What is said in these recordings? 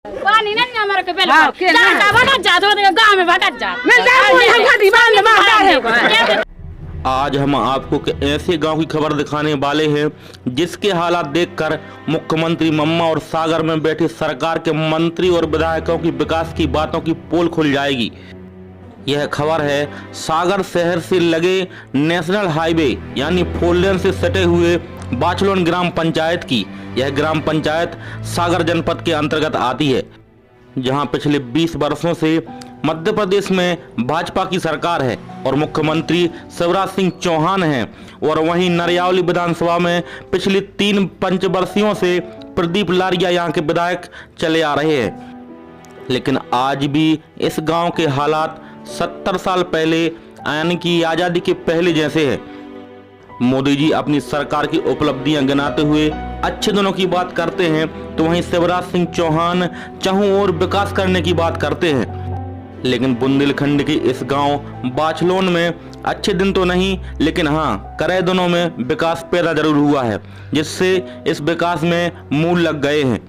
पानी नहीं हमारे के बिल्कुल भटक जा दो गांव में भटक जा। आज हम आपको ऐसे गांव की खबर दिखाने वाले हैं जिसके हालात देखकर मुख्यमंत्री मम्मा और सागर में बैठे सरकार के मंत्री और विधायकों की विकास की बातों की पोल खुल जाएगी। यह खबर है सागर शहर से लगे नेशनल हाईवे यानी 4 लेन से सटे हुए बाछलोन ग्राम पंचायत की। यह ग्राम पंचायत सागर जनपद के अंतर्गत आती है, जहां पिछले 20 वर्षों से मध्य प्रदेश में भाजपा की सरकार है और मुख्यमंत्री शिवराज सिंह चौहान हैं, और वहीं नरियावली विधानसभा में पिछले 3 पंचवर्षीयों से प्रदीप लारिया यहां के विधायक चले आ रहे हैं। लेकिन आज भी इस गांव के हालात 70 साल पहले यानी कि आज़ादी के पहले जैसे है। मोदी जी अपनी सरकार की उपलब्धियां गिनाते हुए अच्छे दिनों की बात करते हैं, तो वहीं शिवराज सिंह चौहान चाहूं और विकास करने की बात करते हैं। लेकिन बुंदेलखंड के इस गांव बाछलोन में अच्छे दिन तो नहीं, लेकिन हाँ करे दिनों में विकास पैदा जरूर हुआ है, जिससे इस विकास में मूल लग गए हैं।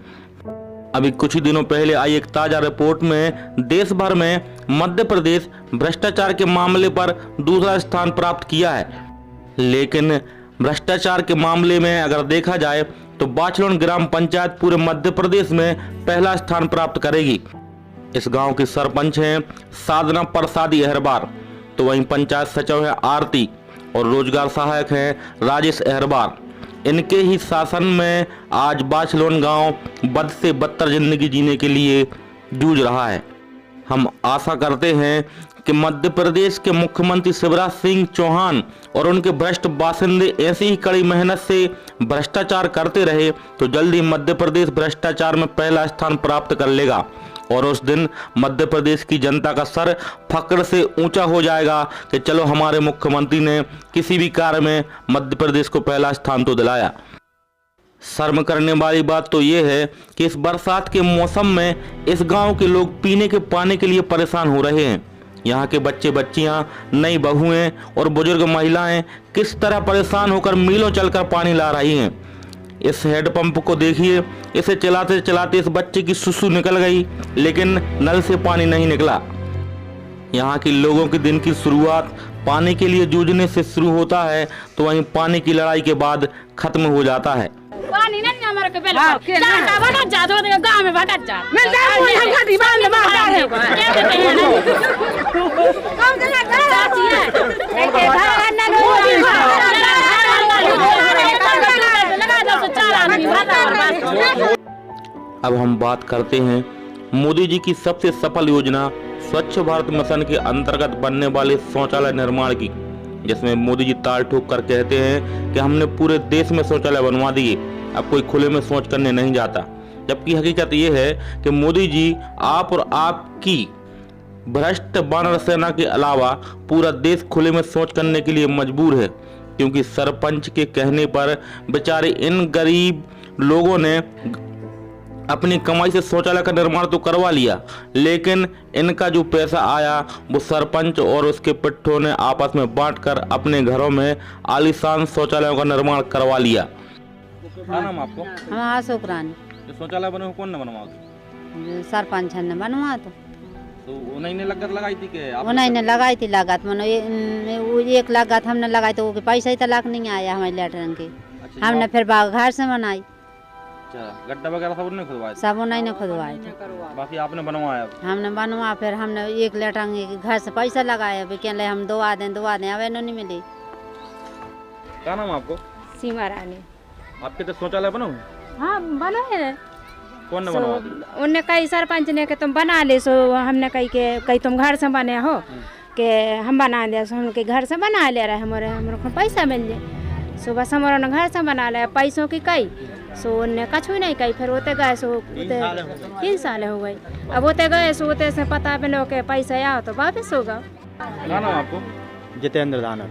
अभी कुछ ही दिनों पहले आई एक ताजा रिपोर्ट में देश भर में मध्य प्रदेश भ्रष्टाचार के मामले पर दूसरा स्थान प्राप्त किया है। लेकिन भ्रष्टाचार के मामले में अगर देखा जाए तो बाछलोन ग्राम पंचायत पूरे मध्य प्रदेश में पहला स्थान प्राप्त करेगी। इस गांव के सरपंच हैं साधना प्रसादी अहरबार, तो वहीं पंचायत सचिव है आरती और रोजगार सहायक हैं राजेश अहरबार। इनके ही शासन में आज बाछलोन गांव बद से बदतर जिंदगी जीने के लिए जूझ रहा है। हम आशा करते हैं कि मध्य प्रदेश के मुख्यमंत्री शिवराज सिंह चौहान और उनके भ्रष्ट बासिंदे ऐसी ही कड़ी मेहनत से भ्रष्टाचार करते रहे तो जल्द ही मध्य प्रदेश भ्रष्टाचार में पहला स्थान प्राप्त कर लेगा, और उस दिन मध्य प्रदेश की जनता का सर फक्र से ऊंचा हो जाएगा कि चलो हमारे मुख्यमंत्री ने किसी भी कार्य में मध्य प्रदेश को पहला स्थान तो दिलाया। शर्म करने वाली बात तो ये है कि इस बरसात के मौसम में इस गांव के लोग पीने के पानी के लिए परेशान हो रहे हैं। यहाँ के बच्चे बच्चियाँ, नई बहुएं और बुजुर्ग महिलाएं किस तरह परेशान होकर मीलों चलकर पानी ला रही हैं। इस हैंडपंप को देखिए, इसे चलाते चलाते इस बच्चे की सुसु निकल गई, लेकिन नल से पानी नहीं निकला। यहाँ के लोगों के दिन की शुरुआत पानी के लिए जूझने से शुरू होता है, तो वहीं पानी की लड़ाई के बाद खत्म हो जाता है। पानी नहीं हमारे के बिल्कुल भटक जा दो गांव में भटक जा। अब हम बात करते हैं मोदी जी की सबसे सफल योजना स्वच्छ भारत मिशन के अंतर्गत बनने वाले शौचालय निर्माण की, जिसमें मोदी जी ताल ठोक कर कहते हैं कि हमने पूरे देश में शौचालय बनवा दिए, अब कोई खुले में शौच करने नहीं जाता। जबकि हकीकत ये है कि मोदी जी आप और आपकी भ्रष्ट वानर सेना के अलावा पूरा देश खुले में शौच करने के लिए मजबूर है, क्योंकि सरपंच के कहने पर बेचारे इन गरीब लोगों ने अपनी कमाई से शौचालय का निर्माण तो करवा लिया, लेकिन इनका जो पैसा आया वो सरपंच और उसके पिट्ठों ने आपस में बांटकर अपने घरों में आलीशान शौचालयों का निर्माण करवा लिया। क्या नाम आपको? हाँ, अशोक रानी। जो शौचालय बने कौन ने बनवाया? सरपंच ने बनवा तो उन्हीं ने लागत लगाई थी के आप? उन्हीं ने लगाई थी लागत, मनो एक लागत हमने लगाई तो वो पैसा ही तलाक नहीं आया हमारे लेटरन के। अच्छा, हमने फिर घर से बनाई। गड्ढा वगैरह सब उन्होंने खुदवाया? सब उन्हीं ने खुदवाए थे, बाकी आपने बनवाया? हमने बनवा, फिर हमने एक लेटरन के घर से पैसा लगाया, कहले हम दुआ दें अब नहीं मिली। क्या नाम आपको? सीमा रानी। आपके तो शौचालय बनो? हाँ बनाए। कौन ने बनवाया? उनने कई सरपंच ने के तुम बना ले, सो हमने कई तुम घर से बने हो के हम बना दे, सो उनके घर से बना ले रहे हमारे को पैसा मिल जाए। सो बस हमारा घर से बना ले, पैसों की कई सो उनने कछु नहीं कही। फिर होते गए सो 3 साल हो गई। अब होते गए सो होते से पता मिलो के पैसा आओ तो वापस होगा। क्या नाम आपको? जितेंद्र दानव।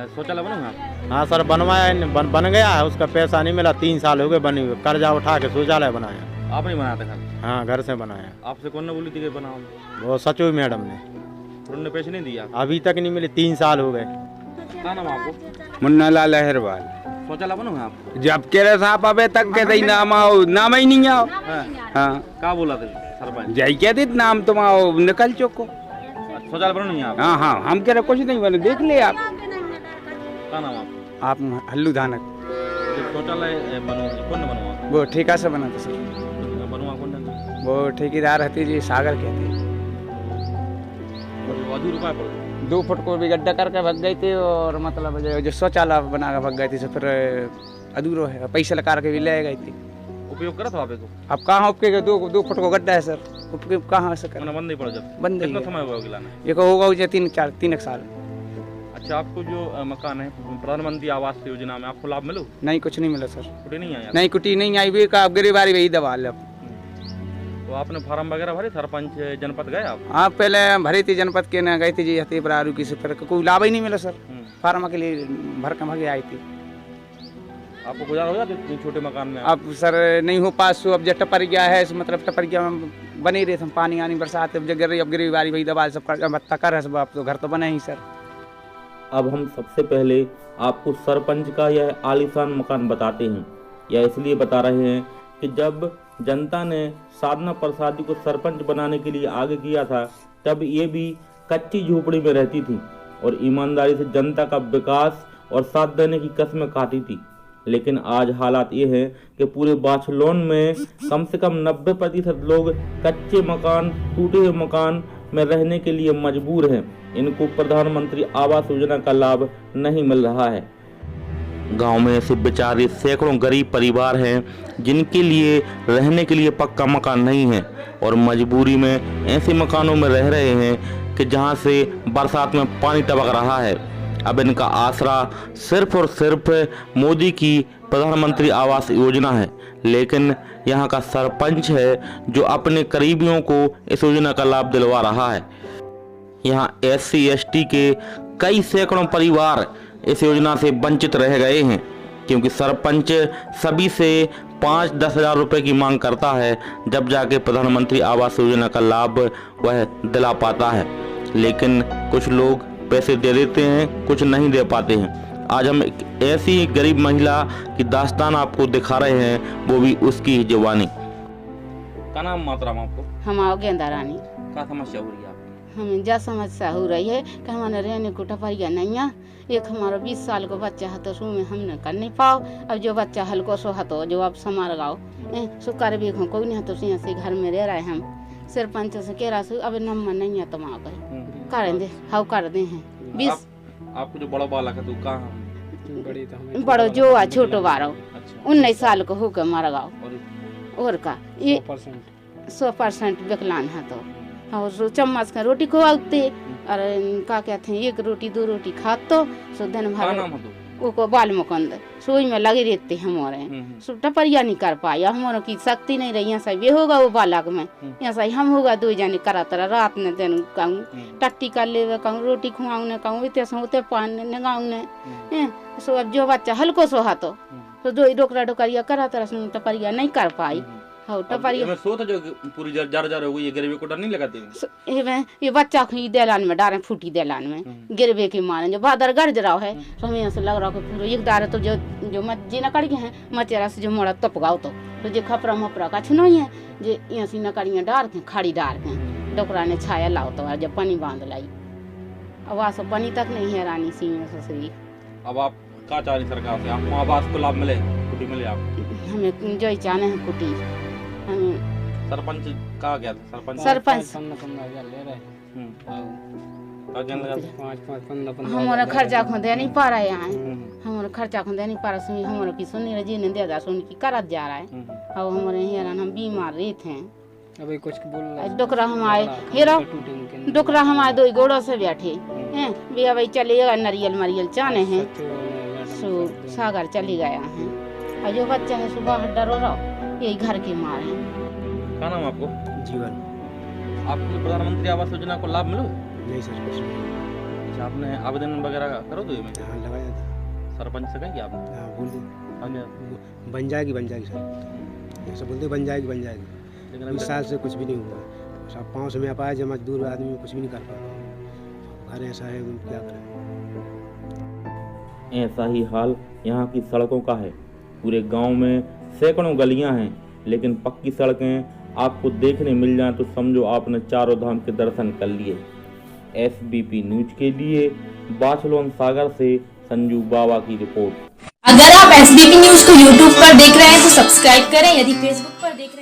शौचालय बनोगे आप? हाँ सर, बनवाया बन गया है, उसका पैसा नहीं मिला, 3 साल हो गए बनी हुए, कर्जा उठा के शौचालय बनाया। आप नहीं बनाते घर? हाँ, घर से बनाया। आपसे कौन ने बोली थी कि बनाओ? वो सचिव मैडम ने। उन्होंने पैसे नहीं दिया? अभी तक नहीं मिले, 3 साल हो गए। क्या नाम आपको? मुन्ना लाल अहरबाल। शौचालय बनो है आप? जब कह रहे साहब अबे तक कहते ही नाम आओ, नाम ही नहीं आओ। हाँ क्या बोला थे सरपंच? जय कहते नाम तुम आओ निकल चुको। शौचालय बनो नहीं आप? हाँ हाँ हम कह रहे कुछ नहीं बने, देख ले आप। क्या नाम आपका? आप हल्लू धानक। शौचालय बनो कौन ने बनवा? वो ठेका से बना था सर, बनवा कौन ने? वो ठेकेदार हती जी सागर कहते। ₹2 पड़े? 2 फुट को भी गड्ढा करके भग गई थी, और मतलब जो शौचालय बना के भग गई थी, तो फिर अधूरो है, पैसे लगा के भी ले गई थी। उपयोग करा था आप? अब कहाँ उपके 2 फुट को गड्ढा है सर, उपयोग कहाँ से कर? बंद नहीं पड़ा जब? बंद कितना नहीं समय हुआ गिलाने? ये होगा 3 साल। अच्छा, आपको जो मकान है प्रधानमंत्री आवास योजना में आपको लाभ मिलो? नहीं, कुछ नहीं मिला सर। कुछ नहीं आया? नहीं, कुटी नहीं आई भी का गिरबारी वही दबा ले। तो आपने फार्म वगैरह भरे? सरपंच जनपद गए आप? हाँ पहले भरी थी जनपद के न गई थी जी, हती बरारू की से, फिर कोई लाभ ही नहीं मिला सर। फार्म के लिए भर के भागे आई थी। आपको गुजारा हो जाता इतने छोटे मकान में? अब सर नहीं हो पास, अब जब टपर गया है, मतलब टपर गया बने ही रहे थे, पानी आनी बरसात, अब गिरबारी वही दबा सब कर है सब। अब तो घर तो बना ही सर। अब हम सबसे पहले आपको सरपंच का यह आलीशान मकान बताते हैं। यह इसलिए बता रहे हैं कि जब जनता ने साधना प्रसादी को सरपंच बनाने के लिए आगे किया था, तब ये भी कच्ची झोपड़ी में रहती थी और ईमानदारी से जनता का विकास और साथ देने की कसमें खाती थी। लेकिन आज हालात ये है कि पूरे बार्सिलोन में कम से कम 90% लोग कच्चे मकान, टूटे हुए मकान में रहने के लिए मजबूर हैं। इनको प्रधानमंत्री आवास योजना का लाभ नहीं मिल रहा है। गांव में ऐसे बेचारे सैकड़ों गरीब परिवार हैं जिनके लिए रहने के लिए पक्का मकान नहीं है और मजबूरी में ऐसे मकानों में रह रहे हैं कि जहां से बरसात में पानी टपक रहा है। अब इनका आसरा सिर्फ और सिर्फ मोदी की प्रधानमंत्री आवास योजना है, लेकिन यहाँ का सरपंच है जो अपने करीबियों को इस योजना का लाभ दिलवा रहा है। यहाँ SC ST के कई सैकड़ों परिवार इस योजना से वंचित रह गए हैं, क्योंकि सरपंच सभी से 5-10 हज़ार रुपये की मांग करता है, जब जाके प्रधानमंत्री आवास योजना का लाभ वह दिला पाता है। लेकिन कुछ लोग पैसे दे देते हैं, कुछ नहीं दे पाते हैं। आज हम एक ऐसी गरीब महिला की दास्तान आपको दिखा रहे हैं, वो भी उसकी ही जुबानी। क्या नाम मातराम आपको? हम आओ गेंदा रानी। क्या समस्या हो रही है आपको? हमें जा समस्या हो रही है कि हमारे रहने को टपरिया नहीं है। एक हमारा 20 साल का बच्चा है, तो उसमें हमने कर नहीं पाओ। अब जो बच्चा हल्को सो है, तो जो आप समार गाओ सुकार भी कोई नहीं है, तो यहाँ से घर में रह रहे हैं हम। सरपंच से कह रहा अब नंबर नहीं है, तुम आ गए कर दे, हाँ कर दे हैं 20। आपको जो बड़ा बालक है तो कहाँ? बड़ो जो है छोटो बारो 19 साल को होकर मारा गाओ। और का ये 100% विकलांग है, तो और चम्मच का रोटी खुआते, और का कहते हैं 1 रोटी 2 रोटी खा तो सो दिन भर वो बाल मुकंद सोई में लगे रहते हमारे। सो टपरिया नहीं कर पाया, हमारों की शक्ति नहीं रही। यहाँ से ये होगा वो बालक में, यहाँ से हम होगा 2 जने करा तरह रात ने दिन कहूँ टट्टी कर ले कहूँ रोटी खुआऊ ने कहूँ इतने सोते पानी नगाऊ ने। सो अब जो बच्चा हल्को सो हा, तो 2 डोकरा डोकरिया करा तरह टपरिया नहीं कर पाई। हाँ टपरिया मैं सोच जो पूरी जार हो गई, ये गरीबी को डर नहीं लगाती? ये बच्चा को देलान में डारे फूटी देलान में गिरबे के मारे जो बादर गरज रहा है, तो हमें ऐसे लग रहा है पूरा एक दार तो जो मच्छी न कड़ गए हैं मचेरा से जो मोड़ा तप गाओ, तो जो खपरा मपरा का नहीं है जो यहाँ से नकड़ियाँ डार के खाड़ी डार के डोकरा ने छाया लाओ, तो जब पानी बांध लाई अब वहाँ पानी तक नहीं है रानी सिंह ससुरी। अब आप क्या चाह रही सरकार से? आपको आवास को लाभ मिले, कुटी मिले? आप हमें जो चाहने हैं कुटी। सरपंच कहा गया था? सरपंच हमारा खर्चा को दे नहीं पा रहा है, यहाँ हमारा खर्चा को दे नहीं पा रहा। सुनी हमारा की सुनी रजी ने दे दा सुन की करत जा रहा है। अब हमारे हेरान हम बीमार रहे थे, अभी कुछ बोल डोकरा हमारे हेरा डोकरा हमारे 2 गोड़ों से बैठे हैं भी अब चलेगा नरियल मरियल चाने हैं, सो सागर चली गया है। और जो बच्चा है सुबह डरो रहो यही घर के मार है। क्या नाम आपको? जीवन। आपको प्रधानमंत्री आवास योजना को लाभ मिलो? नहीं सर, कुछ नहीं। अच्छा, आपने आवेदन वगैरह करो तो लगाया था। सरपंच से कही आपने? हाँ बोल दी बन जाएगी सर, ऐसा बोलते बन जाएगी। लेकिन 20 साल से कुछ भी नहीं हुआ। सब 500 में पाया, जब मजदूर आदमी कुछ भी नहीं कर पाता। घर ऐसा है क्या करें। ऐसा ही हाल यहाँ की सड़कों का है। पूरे गांव में सैकड़ों गलियां हैं, लेकिन पक्की सड़कें आपको देखने मिल जाएं तो समझो आपने चारों धाम के दर्शन कर लिए। SBP न्यूज के लिए बाछलोन सागर से संजू बाबा की रिपोर्ट। अगर आप SBP न्यूज को YouTube पर देख रहे हैं तो सब्सक्राइब करें, यदि Facebook पर देख रहे हैं